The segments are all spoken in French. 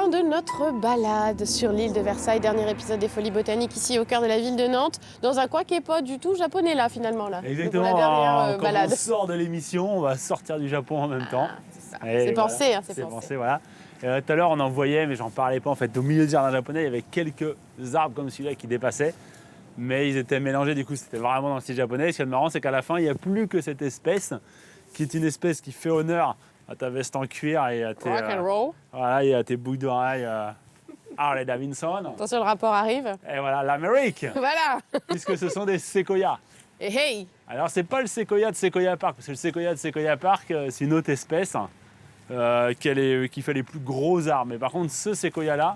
fin de notre balade sur l'île de Versailles, dernier épisode des Folies Botaniques ici au cœur de la ville de Nantes, dans un coin qui n'est pas du tout japonais là finalement. Là, exactement, pour la dernière quand balade. on sort de l'émission, on va sortir du Japon en même temps. C'est pensé, hein, c'est pensé, voilà. Tout à l'heure on en voyait, mais j'en parlais pas en fait. Au milieu du jardin japonais, il y avait quelques arbres comme celui-là qui dépassaient, mais ils étaient mélangés, du coup c'était vraiment dans le style japonais. Ce qui est marrant, c'est qu'à la fin, il n'y a plus que cette espèce, qui est une espèce qui fait honneur à ta veste en cuir et à tes, Rock and roll. voilà, et à tes boucles d'oreilles Harley Davidson. Attention, le rapport arrive. Et voilà, l'Amérique, Voilà. puisque ce sont des séquoias. Et hey. Alors c'est pas le séquoia de Sequoia Park, parce que le séquoia de Sequoia Park, c'est une autre espèce qui fait les plus gros arbres. Mais par contre, ce séquoia-là,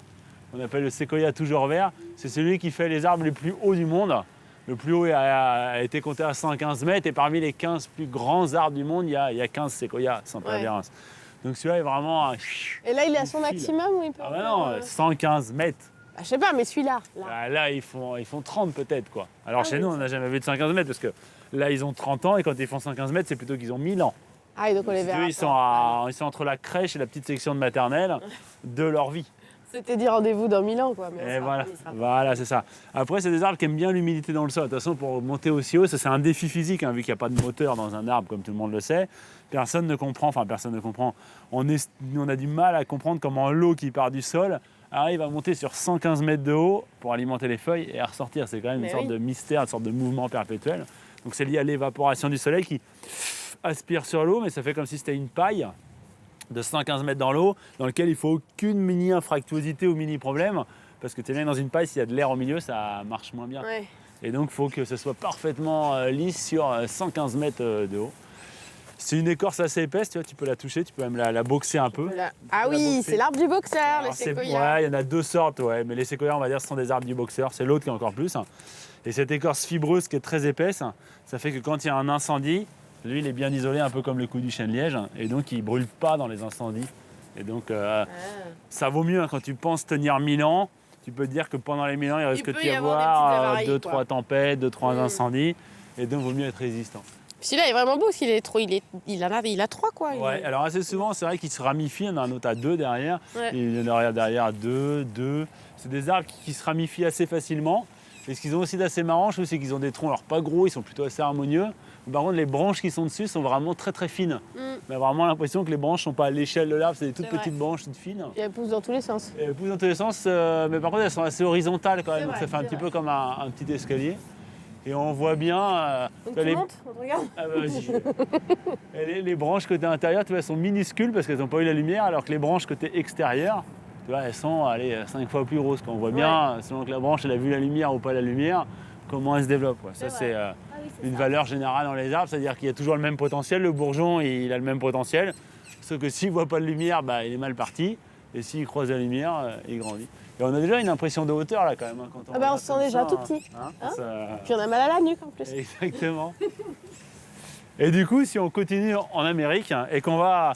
on appelle le séquoia toujours vert, c'est celui qui fait les arbres les plus hauts du monde. Le plus haut a été compté à 115 mètres, et parmi les 15 plus grands arbres du monde, il y a 15 séquoias, sans préférence. Donc celui-là est vraiment... Et là, il est à son maximum ou il peut... Ah bah non, 115 mètres. Bah, je sais pas, mais celui-là. Là, ils font 30 peut-être, quoi. Alors chez nous, on n'a jamais vu de 115 mètres, parce que là, ils ont 30 ans, et quand ils font 115 mètres, c'est plutôt qu'ils ont 1000 ans. Ah, et donc on les verra. Ils sont entre la crèche et la petite section de maternelle de leur vie. C'était dit rendez-vous dans 1000 ans, quoi. Mais Et voilà, c'est ça. Après, c'est des arbres qui aiment bien l'humidité dans le sol. De toute façon, pour monter aussi haut, ça c'est un défi physique, hein, vu qu'il n'y a pas de moteur dans un arbre, comme tout le monde le sait. Personne ne comprend. On a du mal à comprendre comment l'eau qui part du sol arrive à monter sur 115 mètres de haut pour alimenter les feuilles et à ressortir. C'est quand même une sorte de mystère, une sorte de mouvement perpétuel. Donc c'est lié à l'évaporation du soleil qui aspire sur l'eau, mais ça fait comme si c'était une paille de 115 mètres dans l'eau, dans lequel il faut aucune mini-infractuosité ou mini-problème, parce que tu es bien dans une paille, s'il y a de l'air au milieu, ça marche moins bien. Ouais. Et donc il faut que ce soit parfaitement lisse sur 115 mètres de haut. C'est une écorce assez épaisse, tu vois, tu peux la toucher, tu peux même la boxer un peu. Ah oui, c'est l'arbre du boxeur, les séquoias. Ouais, il y en a deux sortes, ouais, mais les séquoias, on va dire, ce sont des arbres du boxeur, c'est l'autre qui est encore plus. Et cette écorce fibreuse qui est très épaisse, ça fait que quand il y a un incendie, lui, il est bien isolé, un peu comme le cou du chêne liège, et donc il ne brûle pas dans les incendies. Et donc, ça vaut mieux, hein, quand tu penses tenir 1000 ans, tu peux te dire que pendant les 1000 ans, il risque d'y avoir 2-3 tempêtes, 2-3 incendies, et donc il vaut mieux être résistant. Celui-là est vraiment beau, parce qu'il est trop, il a 3, quoi. Ouais, alors assez souvent, c'est vrai qu'il se ramifie, il y en a un autre à 2 derrière, et il y en a derrière 2. C'est des arbres qui se ramifient assez facilement. Et ce qu'ils ont aussi d'assez marrant, je trouve, c'est qu'ils ont des troncs, alors pas gros, ils sont plutôt assez harmonieux. Par contre, les branches qui sont dessus sont vraiment très très fines. On a vraiment l'impression que les branches ne sont pas à l'échelle de l'arbre, c'est des toutes petites branches, toutes fines. Et elles poussent dans tous les sens. Elles poussent dans tous les sens, mais par contre, elles sont assez horizontales quand même, donc ça fait un petit peu comme un petit escalier. Et on voit bien... donc tu montes, on te regarde. Et les branches côté intérieur, tu vois, elles sont minuscules parce qu'elles n'ont pas eu la lumière, alors que les branches côté extérieur, tu vois, elles sont 5 fois plus grosses. On voit bien, selon que la branche elle a vu la lumière ou pas la lumière, comment elle se développe. Quoi. Ça, c'est une valeur générale dans les arbres, c'est-à-dire qu'il y a toujours le même potentiel. Le bourgeon, il a le même potentiel, sauf que s'il ne voit pas de lumière, il est mal parti. Et s'il croise la lumière, il grandit. Et on a déjà une impression de hauteur là quand même. Quand on se sent déjà tout petit. Puis on a mal à la nuque en plus. Exactement. Et du coup, si on continue en Amérique et qu'on va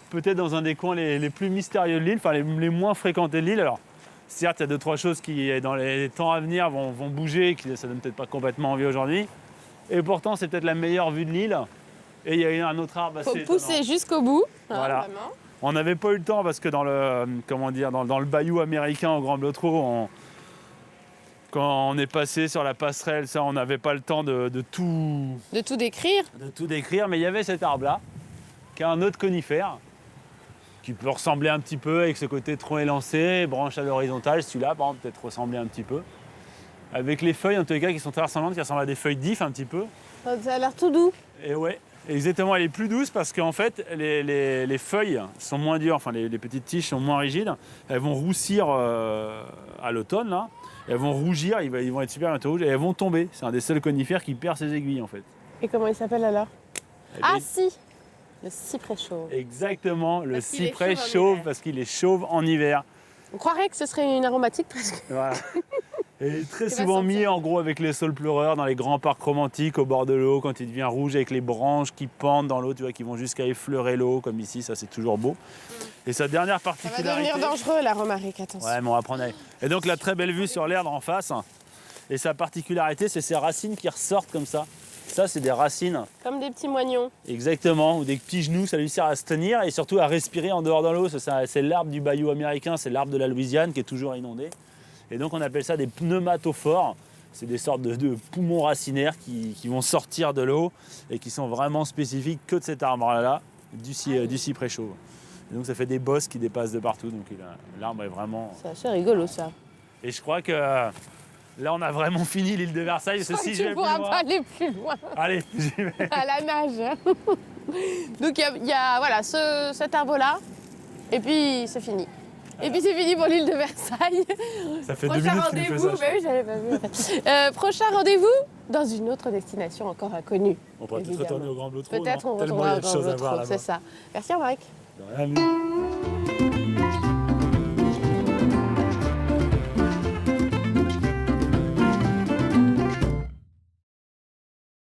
peut-être dans un des coins les plus mystérieux de l'île, enfin les moins fréquentés de l'île, alors certes, il y a 2-3 choses qui, dans les temps à venir, vont bouger, qui ça donne peut-être pas complètement envie aujourd'hui. Et pourtant, c'est peut-être la meilleure vue de l'île. Et il y a un autre arbre assez étonnant. Faut pousser jusqu'au bout. Voilà. Vraiment. On n'avait pas eu le temps parce que dans le bayou américain au Grand Blotreau, quand on est passé sur la passerelle, ça, on n'avait pas le temps de tout décrire. Mais il y avait cet arbre-là, qui est un autre conifère, qui peut ressembler un petit peu avec ce côté tronc élancé, branche à l'horizontale. Celui-là, par exemple, peut-être ressembler un petit peu. Avec les feuilles, en tous les cas, qui sont très ressemblantes, qui ressemblent à des feuilles d'if un petit peu. Ça a l'air tout doux. Et ouais. Exactement, elle est plus douce parce qu'en fait, les feuilles sont moins dures, enfin les petites tiges sont moins rigides. Elles vont roussir à l'automne, là. Elles vont rougir, ils vont être super bientôt rouges et elles vont tomber. C'est un des seuls conifères qui perd ses aiguilles, en fait. Et comment il s'appelle alors? Si, le cyprès chauve. Exactement, le cyprès chauve parce qu'il est chauve en hiver. On croirait que ce serait une aromatique presque. Voilà. Et très souvent mis en gros avec les saules pleureurs dans les grands parcs romantiques au bord de l'eau quand il devient rouge avec les branches qui pendent dans l'eau, tu vois, qui vont jusqu'à effleurer l'eau comme ici, ça c'est toujours beau. Et sa dernière particularité... Ça va devenir dangereux la romarique, attention. Ouais, mais on va prendre. Et donc la très belle vue sur l'Erdre en face. Et sa particularité, c'est ses racines qui ressortent comme ça Ça, c'est des racines, Comme des petits moignons. exactement, ou des petits genoux, ça lui sert à se tenir et surtout à respirer en dehors de l'eau. C'est l'arbre du bayou américain, c'est l'arbre de la Louisiane qui est toujours inondé. Et donc on appelle ça des pneumatophores. C'est des sortes de poumons racinaires qui vont sortir de l'eau et qui sont vraiment spécifiques que de cet arbre-là, du cyprès chauve. Et donc ça fait des bosses qui dépassent de partout, donc l'arbre est vraiment... C'est assez rigolo ça. Et je crois que là on a vraiment fini l'île de Versailles. Tu Je vais ne pourras plus pas loin. aller plus loin Allez, j'y vais. à la nage. Donc il y a voilà, cet arbre-là, et puis c'est fini. Et puis c'est fini pour l'île de Versailles. Ça fait 2 Prochain minutes qu'il nous fait rendez-vous, ça. bah oui, j'avais pas vu. Prochain rendez-vous dans une autre destination encore inconnue. On pourrait peut-être évidemment. retourner au Grand Blotreau. Peut-être on Tellement il y retournera a au de choses à Grand voir Blotreau, là-bas. c'est ça. Merci Marc. De rien.